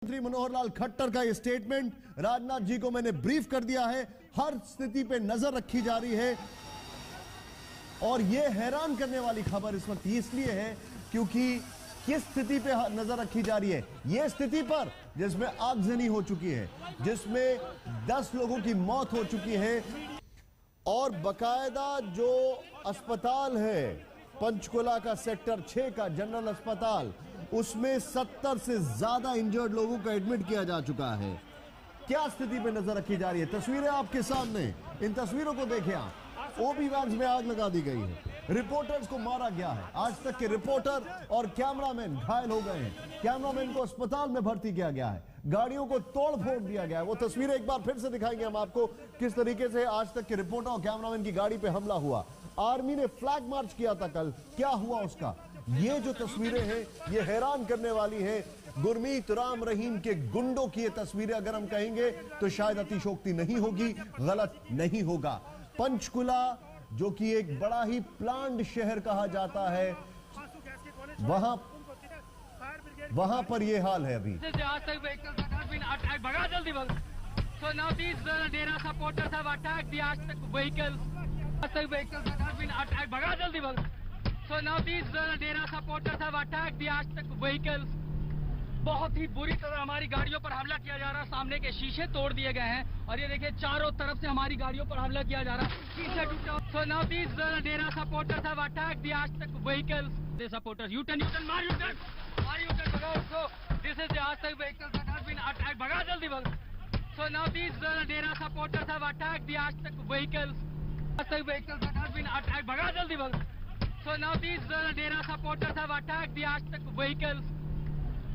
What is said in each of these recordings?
मंत्री मनोहर लाल खट्टर का यह स्टेटमेंट, राजनाथ जी को मैंने ब्रीफ कर दिया है, हर स्थिति पे नजर रखी जा रही है। और यह हैरान करने वाली खबर इस वक्त इसलिए है क्योंकि किस स्थिति पे नजर रखी जा रही है? यह स्थिति पर जिसमें आगजनी हो चुकी है, जिसमें 10 लोगों की मौत हो चुकी है और बकायदा जो अस्पताल है पंचकुला का सेक्टर 6 का जनरल अस्पताल, उसमें 70 से ज्यादा इंजर्ड लोगों को एडमिट किया जा चुका है। क्या स्थिति पे नजर रखी जा रही है? तस्वीरें आपके सामने, इन तस्वीरों को देखें आप। ओबी वैन्स में आग लगा दी गई है, रिपोर्टर्स को मारा गया है, आज तक के रिपोर्टर और कैमरामैन घायल हो गए हैं, कैमरामैन को अस्पताल में भर्ती किया गया है, गाड़ियों को तोड़ फोड़ दिया गया है। वो तस्वीरें एक बार फिर से दिखाएंगे हम आपको, किस तरीके से आज तक के रिपोर्टर और कैमरामैन की गाड़ी पे हमला हुआ। आर्मी ने फ्लैग मार्च किया था कल, क्या हुआ उसका? ये जो तस्वीरें हैं ये हैरान करने वाली हैं। गुरमीत राम रहीम के गुंडों की ये तस्वीरें अगर हम कहेंगे तो शायद अतिशोक्ति नहीं होगी, गलत नहीं होगा। पंचकुला जो कि एक बड़ा ही प्लान्ड शहर कहा जाता है, वहां पर ये हाल है अभी। आज तक भगा जल्दी So now these Dera supporters have attacked the Aztec vehicles. Aztec vehicles have been attacked. भगा जल्दी भग। So now these Dera supporters have attacked the Aztec vehicles. बहुत ही बुरी तरह हमारी गाड़ियों पर हमला किया जा रहा है, सामने के शीशे तोड़ दिए गए हैं और ये देखिए चारों तरफ से हमारी गाड़ियों पर हमला किया जा रहा है, शीशे टूटा। So now these Dera supporters have attacked the Aztec vehicles. The supporters, U-turn, मार U-turn, भगाओ उसको। This is the Aztec vehicles that have been attacked. भगा जल्दी भग। So now these Dera supporters have attacked the Aztec vehicles. Aztec vehicles that have been attacked. भगा जल्दी भग। So now these Dera supporters have attacked the Aztec vehicles.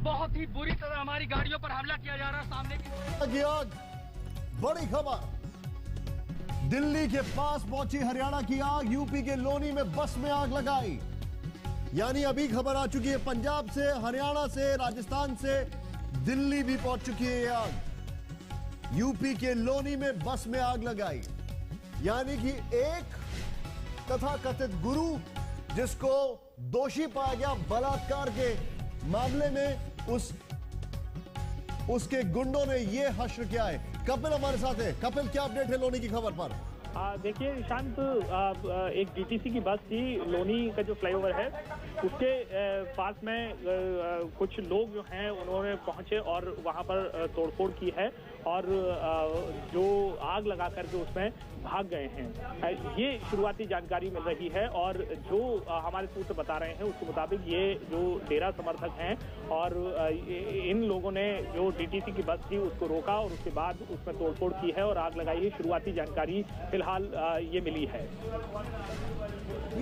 बहुत ही बुरी तरह हमारी गाड़ियों पर हमला किया जा रहा है, सामने की आग। बड़ी खबर, दिल्ली के पास पहुंची हरियाणा की आग, यूपी के लोनी में बस में आग लगाई। यानी अभी खबर आ चुकी है पंजाब से, हरियाणा से, राजस्थान से, दिल्ली भी पहुंच चुकी है ये आग। यूपी के लोनी में बस में आग लगाई, यानी कि एक तथाकथित गुरु जिसको दोषी पाया गया बलात्कार के मामले में, उसके गुंडों ने यह हश्र किया है। कपिल हमारे साथ है। कपिल, क्या अपडेट है लोनी की खबर पर? देखिए निशांत, एक डीटीसी की बस थी, लोनी का जो फ्लाईओवर है उसके पास में कुछ लोग जो हैं उन्होंने पहुंचे और वहां पर तोड़फोड़ की है और जो आग लगा करके उसमें भाग गए हैं। ये शुरुआती जानकारी मिल रही है और जो हमारे सूत्र बता रहे हैं उसके मुताबिक ये जो डेरा समर्थक हैं और इन लोगों ने जो डीटीसी की बस थी उसको रोका और उसके बाद उसमें तोड़फोड़ की है और आग लगाई है। शुरुआती जानकारी फिलहाल ये मिली है।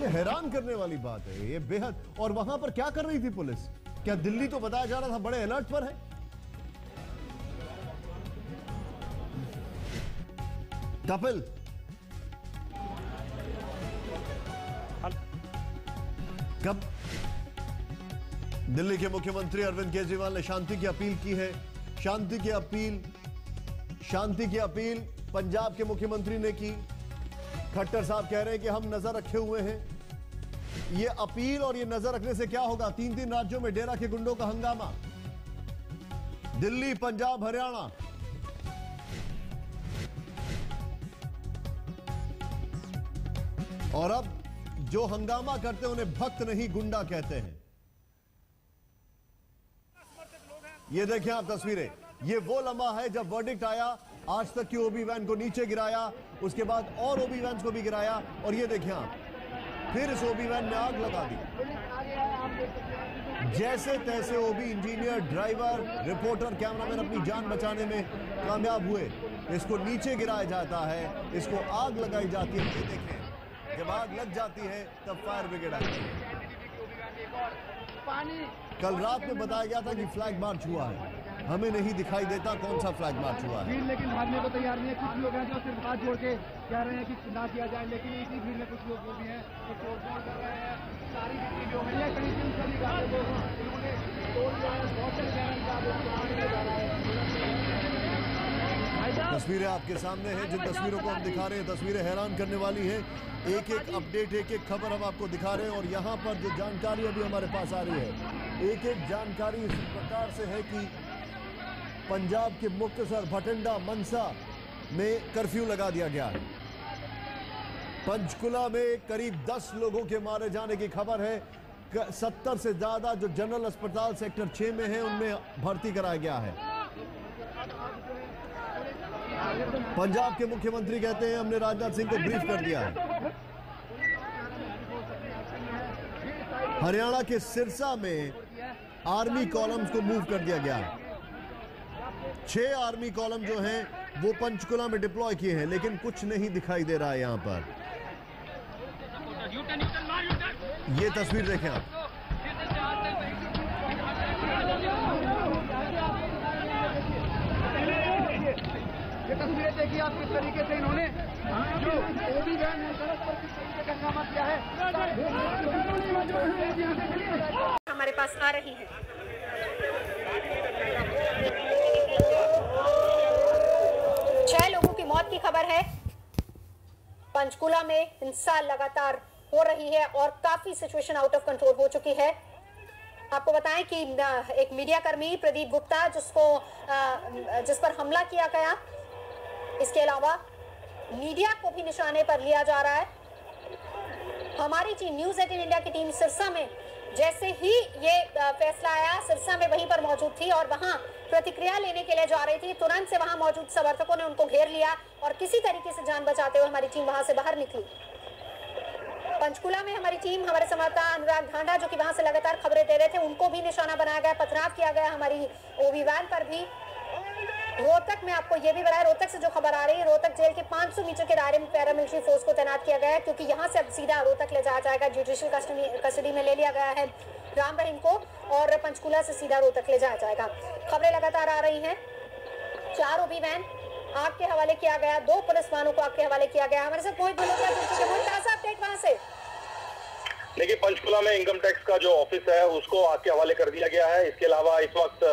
ये हैरान करने वाली बात है, ये बेहद। और वहां पर क्या कर रही थी पुलिस? क्या दिल्ली तो बताया जा रहा था बड़े अलर्ट पर है? कपिल, कब दिल्ली के मुख्यमंत्री अरविंद केजरीवाल ने शांति की अपील की है। शांति की अपील पंजाब के मुख्यमंत्री ने की। खट्टर साहब कह रहे हैं कि हम नजर रखे हुए हैं। ये अपील और ये नजर रखने से क्या होगा? 3 राज्यों में डेरा के गुंडों का हंगामा, दिल्ली, पंजाब, हरियाणा। और अब जो हंगामा करते हैं उन्हें भक्त नहीं गुंडा कहते हैं। ये देखें आप तस्वीरें, ये वो लम्हा है जब वर्डिक्ट आया, आज तक की ओबी वैन को नीचे गिराया, उसके बाद और ओबी वैन को भी गिराया और ये देखें आप, फिर इस ओबी वैन में आग लगा दी। जैसे तैसे ओबी इंजीनियर, ड्राइवर, रिपोर्टर, कैमरामैन अपनी जान बचाने में कामयाब हुए। इसको नीचे गिराया जाता है, इसको आग लगाई जाती है। ये देखें, जब आग लग जाती है तब फायर ब्रिगेड आती है। कल रात में बताया गया था कि फ्लैग मार्च हुआ है, हमें नहीं दिखाई देता कौन सा फ्लैग मार्च हुआ है। लेकिन भागने को तैयार नहीं है। कुछ लोग हैं जो सिर्फ हाथ जोड़ के कह रहे हैं कि ना किया जाए, लेकिन इसी भीड़ में कुछ लोग भी हैं जो तोड़फोड़ कर रहे हैं। सारी जो है करीब सभी गाड़ियों को उन्होंने तोड़ दिया है। बहुत तस्वीरें आपके सामने हैं, जिन तस्वीरों को हम दिखा रहे हैं तस्वीरें हैरान करने वाली हैं। एक एक अपडेट, एक एक खबर हम आपको दिखा रहे हैं और यहाँ पर जो जानकारी अभी हमारे पास आ रही है, एक एक जानकारी इस प्रकार से है कि पंजाब के मुक्तसर, भटिंडा, मनसा में कर्फ्यू लगा दिया गया है। पंचकुला में करीब 10 लोगों के मारे जाने की खबर है। 70 से ज्यादा जो जनरल अस्पताल सेक्टर 6 में है उनमें भर्ती कराया गया है। पंजाब के मुख्यमंत्री कहते हैं हमने राजनाथ सिंह को ब्रीफ कर दिया है। हरियाणा के सिरसा में आर्मी कॉलम्स को मूव कर दिया गया है। 6 आर्मी कॉलम जो हैं वो पंचकुला में डिप्लॉय किए हैं, लेकिन कुछ नहीं दिखाई दे रहा है यहां पर। ये तस्वीर देखें आप। ये तस्वीरें देखिए आप किस तरीके से इन्होंने जो ओबी वैन है सड़क पर किस तरीके का हंगामा किया है। हमारे पास आ रही है। छह लोगों की मौत की खबर है। पंचकुला में हिंसा लगातार हो रही है और काफी सिचुएशन आउट ऑफ कंट्रोल हो चुकी है। आपको बताएं कि एक मीडिया कर्मी प्रदीप गुप्ता जिस पर हमला किया गया, इसके अलावा मीडिया को भी निशाने पर लिया जा रहा है। हमारी टीम न्यूज़ 18 इंडिया की टीम सिरसा में जैसे ही ये फैसला आया, सिरसा में वहीं पर मौजूद थी और वहां प्रतिक्रिया लेने के लिए जा रही थी। तुरंत से वहां मौजूद समर्थकों ने उनको घेर लिया और किसी तरीके से जान बचाते हुए हमारी टीम वहां से बाहर निकली। पंचकुला में हमारी टीम, हमारे संवाददाता अनुराग ढांडा जो कि वहां से लगातार खबरें दे रहे थे, उनको भी निशाना बनाया गया, पथराव किया गया हमारी ओबी वैन पर भी। रोहतक में आपको ये भी बताया, रोहतक से जो खबर आ रही है, रोहतक जेल के 500 मीटर के दायरे में पैरामिलिट्री फोर्स को तैनात किया गया है, क्योंकि यहां से अब सीधा रोहतक ले जाया जाएगा। जुडिशियल कस्टडी में ले लिया गया है राम रहीम को और पंचकुला से सीधा रोहतक ले जाया जाएगा। खबरें लगातार आ रही हैं। 4 ओबी वैन आग के हवाले किया गया, 2 पुलिस वाहनों को आग के हवाले किया गया। हमारे साथ मोहित भलोटिया जुड़ चुके हैं। मोहित, ताजा अपडेट वहां से। देखिए, पंचकुला में इनकम टैक्स का जो ऑफिस है उसको आग के हवाले कर दिया गया है। इसके अलावा इस वक्त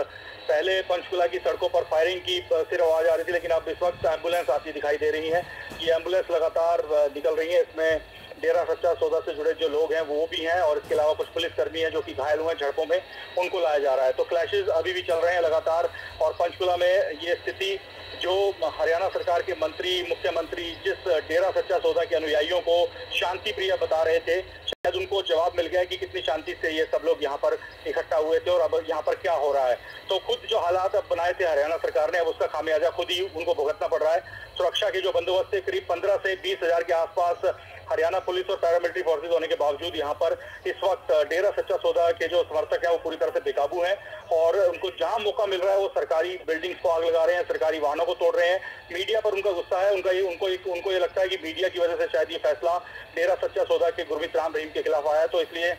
पहले पंचकुला की सड़कों पर फायरिंग की सिर्फ आवाज आ रही थी, लेकिन अब इस वक्त एम्बुलेंस आती दिखाई दे रही है। ये एम्बुलेंस लगातार निकल रही है। इसमें डेरा सच्चा सौदा से जुड़े जो लोग हैं वो भी हैं और इसके अलावा कुछ पुलिसकर्मी हैं जो कि घायल हुए झड़पों में, उनको लाया जा रहा है। तो क्लैशेस अभी भी चल रहे हैं लगातार। और पंचकुला में ये स्थिति जो हरियाणा सरकार के मुख्यमंत्री जिस डेरा सच्चा सौदा के अनुयायियों को शांति प्रिय बता रहे थे, शायद उनको जवाब मिल गया कि कितनी शांति से ये सब लोग यहाँ पर इकट्ठा हुए थे और अब यहाँ पर क्या हो रहा है। तो खुद जो हालात अब बनाए थे हरियाणा सरकार ने, अब उसका खामियाजा खुद ही उनको भुगतना पड़ रहा है। सुरक्षा के जो बंदोबस्त थे, करीब 15 से 20 हजार के आसपास हरियाणा पुलिस और पैरामिलिट्री फोर्सेज होने के बावजूद यहाँ पर इस वक्त डेरा सच्चा सौदा के जो समर्थक हैं वो पूरी तरह से बेकाबू हैं और उनको जहां मौका मिल रहा है वो सरकारी बिल्डिंग्स को आग लगा रहे हैं, सरकारी वाहनों को तोड़ रहे हैं। मीडिया पर उनका गुस्सा है, उनको ये लगता है कि मीडिया की वजह से शायद ये फैसला डेरा सच्चा सौदा के गुरमीत राम रहीम के खिलाफ आया, तो इसलिए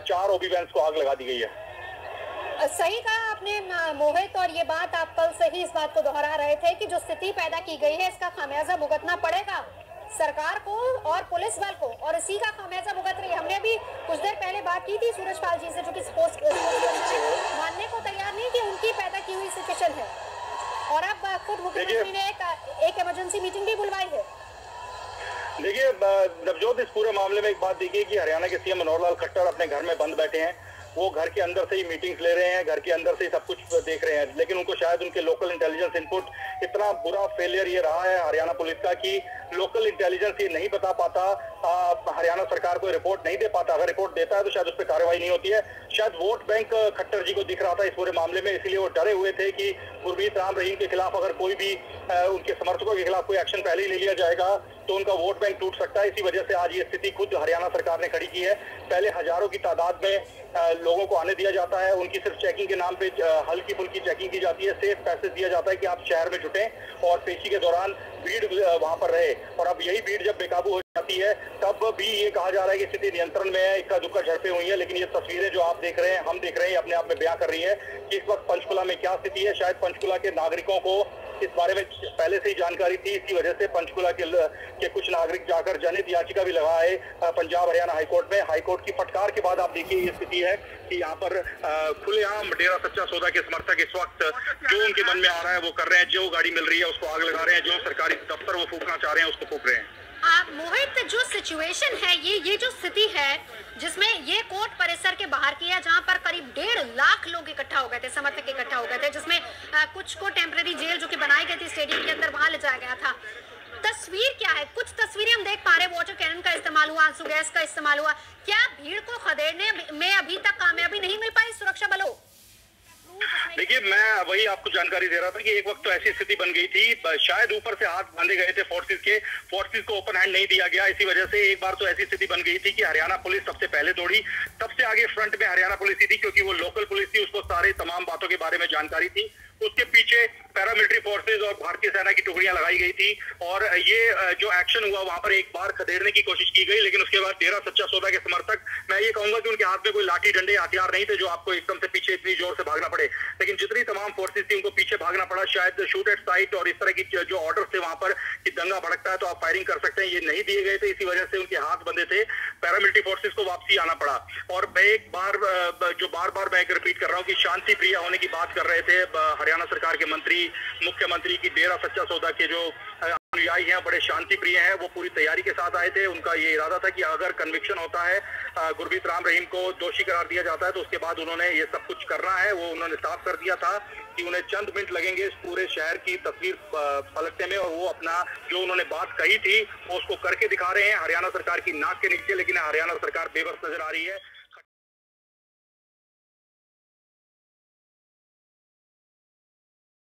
4 ओबी वैन्स को आग लगा दी गई है। सही कहा आपने मोहित, और ये बात आप कल से ही इस बात को दोहरा रहे थे कि जो स्थिति पैदा की गई है इसका खामियाजा भुगतना पड़ेगा सरकार को और पुलिस बल को, और इसी का खामियाजा भुगत रही है। हमने अभी कुछ देर पहले बात की थी सूरजपाल जी से, जो कि मानने को तैयार नहीं कि उनकी पैदा की हुई सिचुएशन है, और अब खुद मुख्यमंत्री ने एक इमरजेंसी मीटिंग भी बुलवाई है। देखिए नवजोत, इस पूरे मामले में एक बात देखिए कि हरियाणा के सीएम मनोहर लाल खट्टर अपने घर में बंद बैठे हैं। वो घर के अंदर से ही मीटिंग्स ले रहे हैं, घर के अंदर से ही सब कुछ देख रहे हैं, लेकिन उनको शायद उनके लोकल इंटेलिजेंस इनपुट, इतना बुरा फेलियर ये रहा है हरियाणा पुलिस का कि लोकल इंटेलिजेंस ये नहीं बता पाता, हरियाणा सरकार को रिपोर्ट नहीं दे पाता। अगर रिपोर्ट देता है तो शायद उस पर कार्रवाई नहीं होती है। शायद वोट बैंक खट्टर जी को दिख रहा था इस पूरे मामले में, इसलिए वो डरे हुए थे कि गुरमीत राम रहीम के खिलाफ अगर कोई भी उनके समर्थकों के खिलाफ कोई एक्शन पहले ही ले लिया जाएगा तो उनका वोट बैंक टूट सकता है। इसी वजह से आज ये स्थिति खुद हरियाणा सरकार ने खड़ी की है। पहले हजारों की तादाद में लोगों को आने दिया जाता है, उनकी सिर्फ चेकिंग के नाम पे हल्की फुल्की चेकिंग की जाती है, सेफ पैसेज दिया जाता है कि आप शहर में जुटें और पेशी के दौरान भीड़ वहां पर रहे। और अब यही भीड़ जब बेकाबू हो जाती है तब भी ये कहा जा रहा है कि स्थिति नियंत्रण में है, इक्का दुक्का झड़पें हुई है। लेकिन ये तस्वीरें जो आप देख रहे हैं, हम देख रहे हैं, अपने आप में बयां कर रही है कि इस वक्त पंचकुला में क्या स्थिति है। शायद पंचकुला के नागरिकों को इस बारे में पहले से ही जानकारी थी, इसी वजह से पंचकुला के कुछ नागरिक जाकर जनहित याचिका भी लगाए पंजाब हरियाणा हाईकोर्ट में। हाईकोर्ट की फटकार के बाद आप देखिए ये स्थिति है कि यहाँ पर खुलेआम डेरा सच्चा सौदा के समर्थक इस वक्त जो उनके मन में आ रहा है वो कर रहे हैं, जो गाड़ी मिल रही है उसको आग लगा रहे हैं, जो सरकारी दफ्तर वो फूकना चाह रहे हैं उसको फूक रहे हैं। मोहित, जो सिचुएशन है, ये जो स्थिति है जिसमें ये कोर्ट परिसर के बाहर की है, जहां पर करीब 1.5 लाख लोग इकट्ठा हो गए थे, समर्थक इकट्ठा हो गए थे, जिसमें कुछ को टेम्पररी जेल जो कि बनाई गई थी स्टेडियम के अंदर, वहां ले जाया गया था। तस्वीर क्या है? कुछ तस्वीरें हम देख पा रहे हैं, वाटर कैनन का इस्तेमाल हुआ, आंसू गैस का इस्तेमाल हुआ। क्या भीड़ को खदेड़ने में अभी तक कामयाबी नहीं मिल पाई सुरक्षा बलों? देखिए, मैं वही आपको जानकारी दे रहा था कि एक वक्त तो ऐसी स्थिति बन गई थी, शायद ऊपर से हाथ बांधे गए थे फोर्सेस को ओपन हैंड नहीं दिया गया। इसी वजह से एक बार तो ऐसी स्थिति बन गई थी कि हरियाणा पुलिस सबसे पहले दौड़ी, सबसे आगे फ्रंट में हरियाणा पुलिस ही थी, क्योंकि वो लोकल पुलिस थी, उसको सारे तमाम बातों के बारे में जानकारी थी। उसके पीछे पैरामिलिट्री फोर्सेज और भारतीय सेना की टुकड़ियां लगाई गई थी, और ये जो एक्शन हुआ वहां पर एक बार खदेड़ने की कोशिश की गई, लेकिन उसके बाद डेरा सच्चा सौदा के समर्थक, मैं ये कहूंगा कि उनके हाथ में कोई लाठी डंडे हथियार नहीं थे जो आपको एकदम से पीछे इतनी जोर से भागना पड़े, लेकिन जितनी तमाम फोर्सेज थी उनको पीछे भागना पड़ा। शायद शूट एट साइट और इस तरह की जो ऑर्डर थे वहां पर कि दंगा भड़कता है तो आप फायरिंग कर सकते हैं, ये नहीं दिए गए थे। इसी वजह से उनके हाथ बंधे थे, पैरामिलिट्री फोर्सेज को वापसी आना पड़ा। और मैं एक बार जो बार बार मैं रिपीट कर रहा हूँ कि शांति प्रिय होने की बात कर रहे थे हरियाणा सरकार के मंत्री, मुख्यमंत्री की डेरा सच्चा सौदा के जो अनुयायी हैं बड़े शांति प्रिय हैं, वो पूरी तैयारी के साथ आए थे। उनका ये इरादा था कि अगर कन्विक्शन होता है, गुरमीत राम रहीम को दोषी करार दिया जाता है, तो उसके बाद उन्होंने ये सब कुछ करना है। वो उन्होंने साफ कर दिया था कि उन्हें चंद मिनट लगेंगे इस पूरे शहर की तस्वीर पलटने में, और वो अपना जो उन्होंने बात कही थी वो उसको करके दिखा रहे हैं हरियाणा सरकार की नाक के नीचे। लेकिन हरियाणा सरकार बेबस नजर आ रही है।